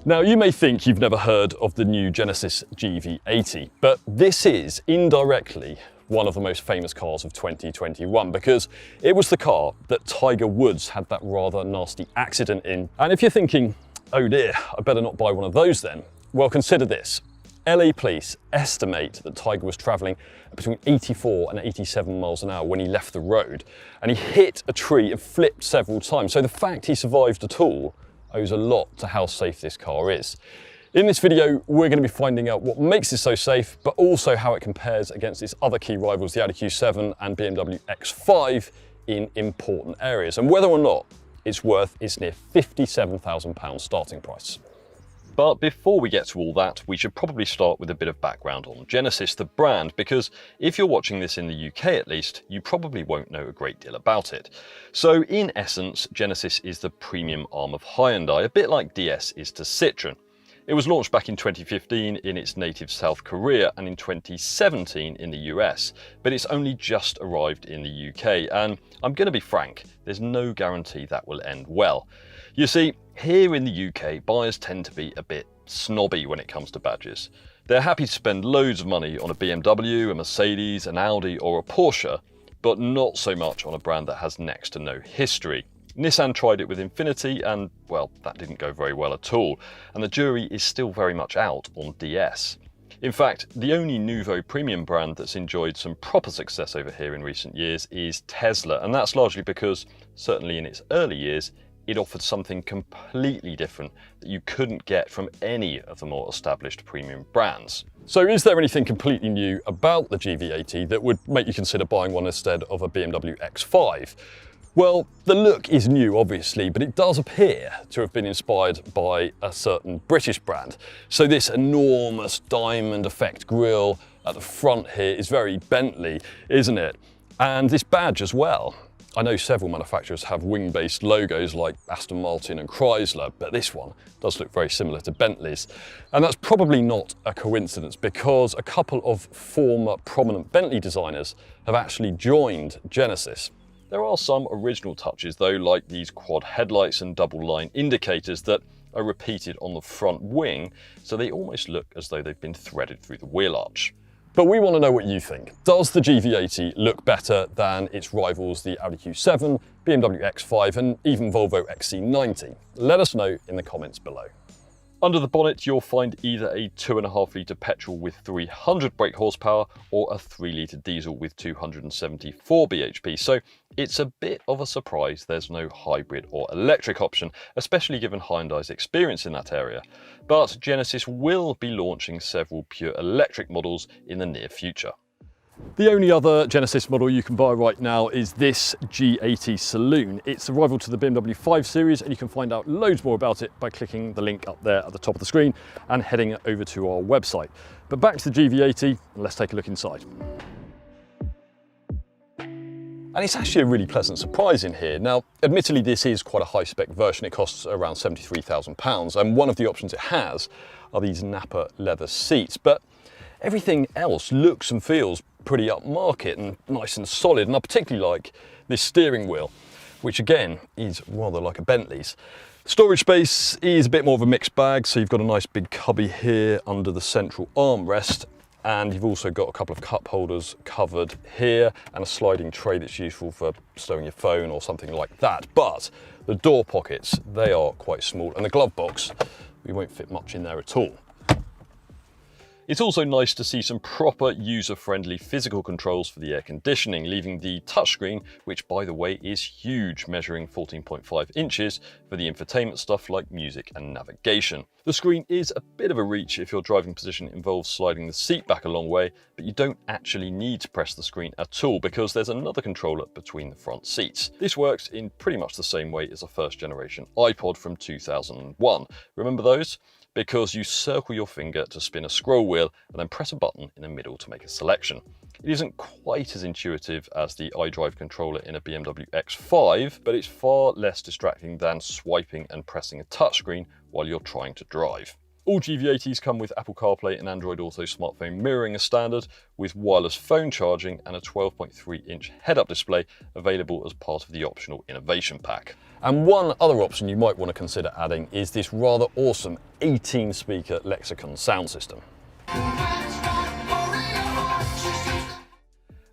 Now, you may think you've never heard of the new Genesis GV80, but this is indirectly one of the most famous cars of 2021 because it was the car that Tiger Woods had that rather nasty accident in. And if you're thinking, oh dear, I better not buy one of those then, well, consider this. LA police estimate that Tiger was traveling between 84 and 87 miles an hour when he left the road, and he hit a tree and flipped several times. So the fact he survived at all owes a lot to how safe this car is. In this video, we're going to be finding out what makes it so safe, but also how it compares against its other key rivals, the Audi Q7 and BMW X5 in important areas, and whether or not it's worth its near £57,000 starting price. But before we get to all that, we should probably start with a bit of background on Genesis, the brand, because if you're watching this in the UK at least, you probably won't know a great deal about it. So in essence, Genesis is the premium arm of Hyundai, a bit like DS is to Citroën. It was launched back in 2015 in its native South Korea and in 2017 in the US, but it's only just arrived in the UK, and I'm going to be frank, there's no guarantee that will end well. You see, here in the UK, buyers tend to be a bit snobby when it comes to badges. They're happy to spend loads of money on a BMW, a Mercedes, an Audi or a Porsche, but not so much on a brand that has next to no history. Nissan tried it with Infiniti and, well, that didn't go very well at all, and the jury is still very much out on DS. In fact, the only nouveau premium brand that's enjoyed some proper success over here in recent years is Tesla, and that's largely because, certainly in its early years, it offered something completely different that you couldn't get from any of the more established premium brands. So is there anything completely new about the GV80 that would make you consider buying one instead of a BMW X5? Well, the look is new, obviously, but it does appear to have been inspired by a certain British brand. So this enormous diamond effect grille at the front here is very Bentley, isn't it? And this badge as well. I know several manufacturers have wing-based logos like Aston Martin and Chrysler, but this one does look very similar to Bentley's. And that's probably not a coincidence because a couple of former prominent Bentley designers have actually joined Genesis. There are some original touches though, like these quad headlights and double line indicators that are repeated on the front wing, so they almost look as though they've been threaded through the wheel arch. But we want to know what you think. Does the GV80 look better than its rivals, the Audi Q7, BMW X5 and even Volvo XC90? Let us know in the comments below. Under the bonnet, you'll find either a 2.5 litre petrol with 300 brake horsepower or a 3 litre diesel with 274 bhp. So it's a bit of a surprise there's no hybrid or electric option, especially given Hyundai's experience in that area. But Genesis will be launching several pure electric models in the near future. The only other Genesis model you can buy right now is this G80 Saloon. It's a rival to the BMW 5 Series, and you can find out loads more about it by clicking the link up there at the top of the screen and heading over to our website. But back to the GV80, and let's take a look inside. And it's actually a really pleasant surprise in here. Now, admittedly, this is quite a high-spec version. It costs around £73,000, and one of the options it has are these Nappa leather seats. But everything else looks and feels pretty upmarket and nice and solid, and I particularly like this steering wheel, which again is rather like a Bentley's. Storage space is a bit more of a mixed bag, so you've got a nice big cubby here under the central armrest, and you've also got a couple of cup holders covered here and a sliding tray that's useful for stowing your phone or something like that. But the door pockets, they are quite small, and the glove box, we won't fit much in there at all. It's also nice to see some proper user-friendly physical controls for the air conditioning, leaving the touchscreen, which by the way is huge, measuring 14.5 inches for the infotainment stuff like music and navigation. The screen is a bit of a reach if your driving position involves sliding the seat back a long way, but you don't actually need to press the screen at all because there's another controller between the front seats. This works in pretty much the same way as a first generation iPod from 2001. Remember those? Because you circle your finger to spin a scroll wheel and then press a button in the middle to make a selection. It isn't quite as intuitive as the iDrive controller in a BMW X5, but it's far less distracting than swiping and pressing a touchscreen while you're trying to drive. All GV80s come with Apple CarPlay and Android Auto smartphone mirroring as standard, with wireless phone charging and a 12.3-inch head-up display available as part of the optional innovation pack. And one other option you might want to consider adding is this rather awesome 18-speaker Lexicon sound system.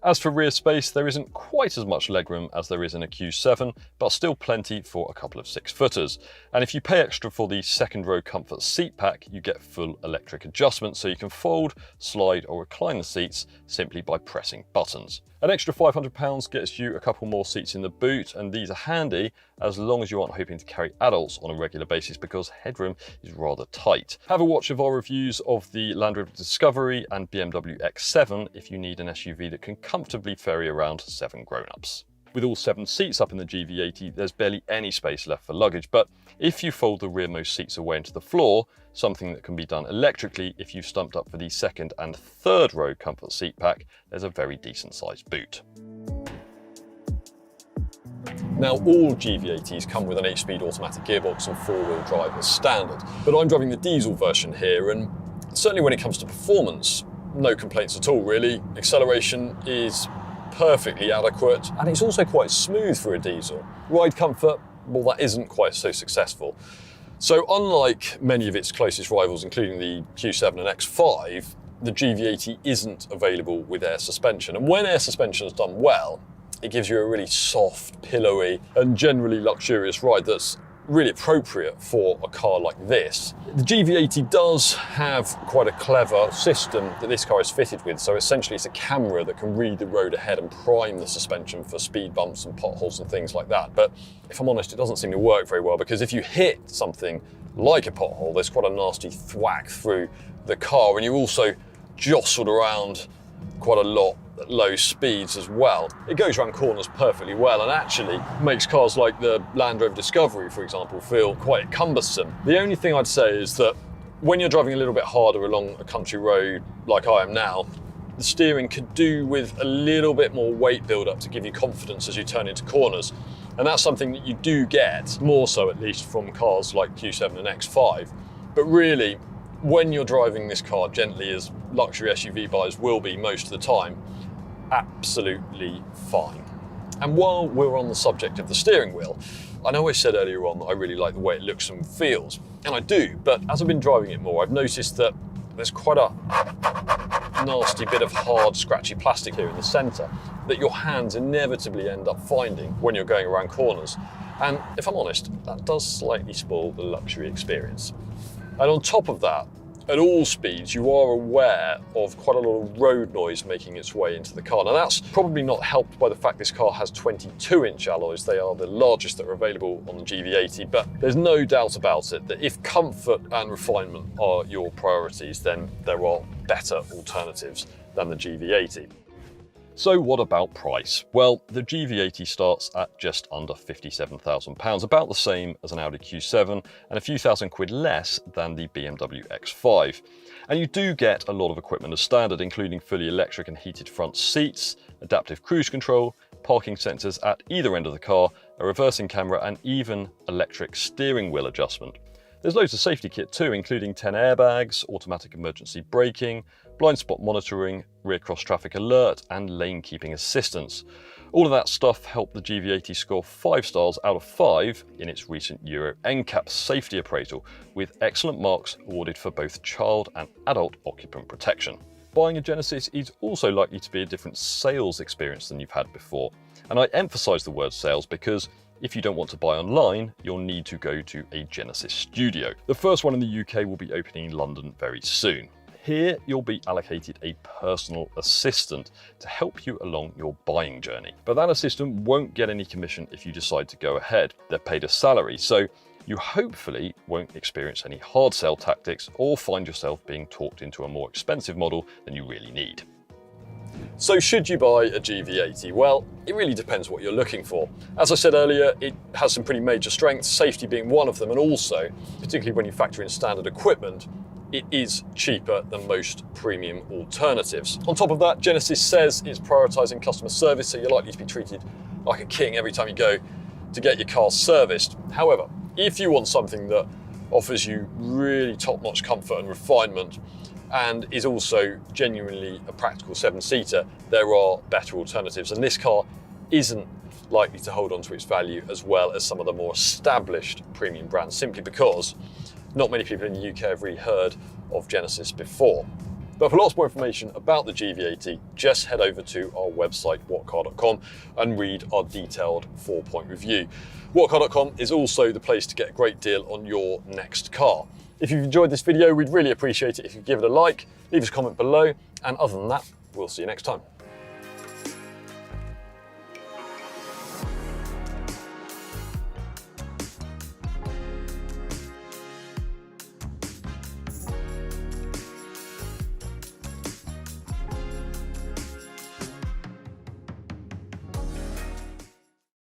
As for rear space, there isn't quite as much legroom as there is in a Q7, but still plenty for a couple of 6-footers. And if you pay extra for the second row comfort seat pack, you get full electric adjustment, so you can fold, slide or recline the seats simply by pressing buttons. An extra £500 gets you a couple more seats in the boot, and these are handy as long as you aren't hoping to carry adults on a regular basis because headroom is rather tight. Have a watch of our reviews of the Land Rover Discovery and BMW X7 if you need an SUV that can comfortably ferry around 7 grown-ups. With all 7 seats up in the GV80, there's barely any space left for luggage, but if you fold the rearmost seats away into the floor, something that can be done electrically if you've stumped up for the second and third row comfort seat pack, there's a very decent sized boot. Now, all GV80s come with an 8-speed automatic gearbox and 4-wheel drive as standard, but I'm driving the diesel version here, and certainly when it comes to performance, no complaints at all really. Acceleration is perfectly adequate, and it's also quite smooth for a diesel. Ride comfort, well, that isn't quite so successful. So unlike many of its closest rivals, including the Q7 and X5, the GV80 isn't available with air suspension. And when air suspension is done well, it gives you a really soft, pillowy, and generally luxurious ride that's really appropriate for a car like this. The GV80 does have quite a clever system that this car is fitted with. So essentially it's a camera that can read the road ahead and prime the suspension for speed bumps and potholes and things like that. But if I'm honest, it doesn't seem to work very well, because if you hit something like a pothole, there's quite a nasty thwack through the car, and you're also jostled around quite a lot at low speeds as well. It goes around corners perfectly well and actually makes cars like the Land Rover Discovery, for example, feel quite cumbersome. The only thing I'd say is that when you're driving a little bit harder along a country road like I am now, the steering could do with a little bit more weight build up to give you confidence as you turn into corners. And that's something that you do get, more so at least, from cars like Q7 and X5. But really, when you're driving this car gently, as luxury SUV buyers will be most of the time, absolutely fine. And while we're on the subject of the steering wheel, I know I said earlier on that I really like the way it looks and feels, and I do, but as I've been driving it more, I've noticed that there's quite a nasty bit of hard, scratchy plastic here in the centre that your hands inevitably end up finding when you're going around corners. And if I'm honest, that does slightly spoil the luxury experience. And on top of that, at all speeds, you are aware of quite a lot of road noise making its way into the car. Now, that's probably not helped by the fact this car has 22-inch alloys. They are the largest that are available on the GV80, but there's no doubt about it that if comfort and refinement are your priorities, then there are better alternatives than the GV80. So what about price? Well, the GV80 starts at just under £57,000, about the same as an Audi Q7 and a few thousand quid less than the BMW X5. And you do get a lot of equipment as standard, including fully electric and heated front seats, adaptive cruise control, parking sensors at either end of the car, a reversing camera and even electric steering wheel adjustment. There's loads of safety kit too, including 10 airbags, automatic emergency braking, blind spot monitoring, rear cross traffic alert, and lane keeping assistance. All of that stuff helped the GV80 score 5 stars out of 5 in its recent Euro NCAP safety appraisal, with excellent marks awarded for both child and adult occupant protection. Buying a Genesis is also likely to be a different sales experience than you've had before. And I emphasise the word sales because if you don't want to buy online, you'll need to go to a Genesis studio. The first one in the UK will be opening in London very soon. Here, you'll be allocated a personal assistant to help you along your buying journey. But that assistant won't get any commission if you decide to go ahead. They're paid a salary, so you hopefully won't experience any hard sell tactics or find yourself being talked into a more expensive model than you really need. So should you buy a GV80? Well, it really depends what you're looking for. As I said earlier, it has some pretty major strengths, safety being one of them, and also, particularly when you factor in standard equipment, it is cheaper than most premium alternatives. On top of that, Genesis says it's prioritising customer service, so you're likely to be treated like a king every time you go to get your car serviced. However, if you want something that offers you really top-notch comfort and refinement, and is also genuinely a practical 7-seater, there are better alternatives. And this car isn't likely to hold on to its value as well as some of the more established premium brands, simply because not many people in the UK have really heard of Genesis before. But for lots more information about the GV80, just head over to our website, whatcar.com, and read our detailed 4-point review. Whatcar.com is also the place to get a great deal on your next car. If you've enjoyed this video, we'd really appreciate it if you give it a like, leave us a comment below, and other than that, we'll see you next time.